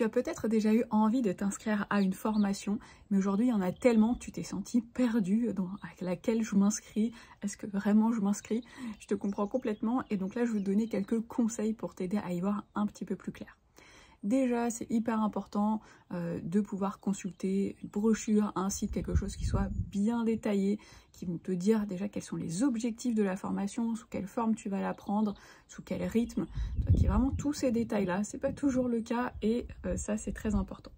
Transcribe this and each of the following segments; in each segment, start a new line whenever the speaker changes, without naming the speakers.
Tu as peut-être déjà eu envie de t'inscrire à une formation, mais aujourd'hui il y en a tellement que tu t'es senti perdu dans à laquelle je m'inscris. Est-ce que vraiment je m'inscris? Je te comprends complètement et donc là je vais te donner quelques conseils pour t'aider à y voir un petit peu plus clair. Déjà, c'est hyper important de pouvoir consulter une brochure, un site, quelque chose qui soit bien détaillé, qui vont te dire déjà quels sont les objectifs de la formation, sous quelle forme tu vas la prendre, sous quel rythme, qui est vraiment tous ces détails-là. C'est pas toujours le cas et ça, c'est très important.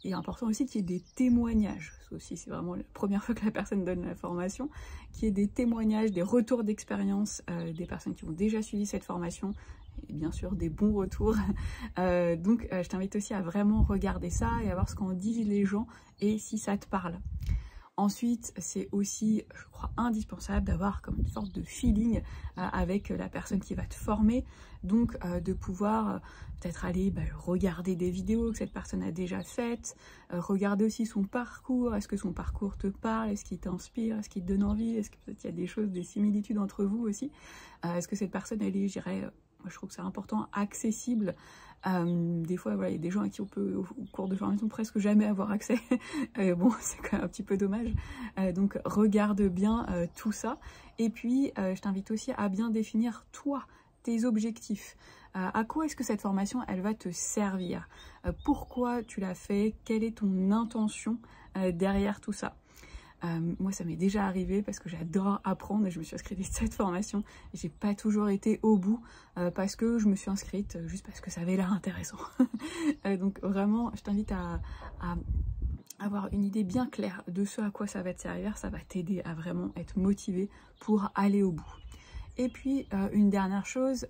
Il est important aussi qu'il y ait des témoignages. Ça aussi, c'est vraiment la première fois que la personne donne la formation, qu'il y ait des témoignages, des retours d'expérience des personnes qui ont déjà suivi cette formation, et bien sûr des bons retours. Donc je t'invite aussi à vraiment regarder ça et à voir ce qu'en disent les gens et si ça te parle. Ensuite, c'est aussi, je crois, indispensable d'avoir comme une sorte de feeling avec la personne qui va te former. Donc de pouvoir peut-être aller regarder des vidéos que cette personne a déjà faites, regarder aussi son parcours. Est-ce que son parcours te parle? Est-ce qu'il t'inspire? Est-ce qu'il te donne envie? Est-ce que peut-être il y a des choses, des similitudes entre vous aussi? Est-ce que cette personne, elle est, je dirais, moi je trouve que c'est important, accessible. Des fois, voilà, il y a des gens à qui on peut, au cours de formation, presque jamais avoir accès. Bon, c'est quand même un petit peu dommage. Donc, regarde bien tout ça. Et puis, je t'invite aussi à bien définir, toi, tes objectifs. À quoi est-ce que cette formation, elle va te servir? Pourquoi tu l'as fait? Quelle est ton intention derrière tout ça? Moi ça m'est déjà arrivé parce que j'adore apprendre et je me suis inscrite à cette formation et j'ai pas toujours été au bout parce que je me suis inscrite juste parce que ça avait l'air intéressant. Donc vraiment je t'invite à avoir une idée bien claire de ce à quoi ça va te servir, ça va t'aider à vraiment être motivé pour aller au bout. Et puis une dernière chose,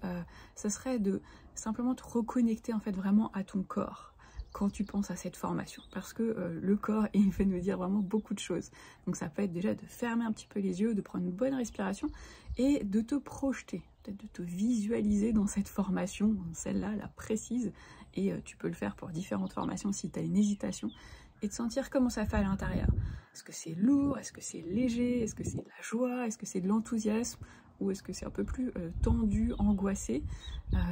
ce serait de simplement te reconnecter en fait vraiment à ton corps quand tu penses à cette formation, parce que le corps, il fait nous dire vraiment beaucoup de choses. Donc ça peut être déjà de fermer un petit peu les yeux, de prendre une bonne respiration et de te projeter, peut-être de te visualiser dans cette formation, celle-là, la précise, et tu peux le faire pour différentes formations si tu as une hésitation, et de sentir comment ça fait à l'intérieur. Est-ce que c'est lourd? Est-ce que c'est léger? Est-ce que c'est de la joie? Est-ce que c'est de l'enthousiasme? Ou est-ce que c'est un peu plus tendu, angoissé?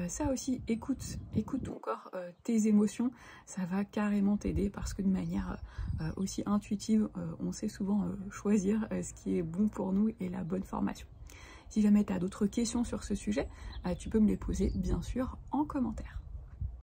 Ça aussi, écoute ton corps, tes émotions, ça va carrément t'aider parce que de manière aussi intuitive, on sait souvent choisir ce qui est bon pour nous et la bonne formation. Si jamais tu as d'autres questions sur ce sujet, tu peux me les poser bien sûr en commentaire.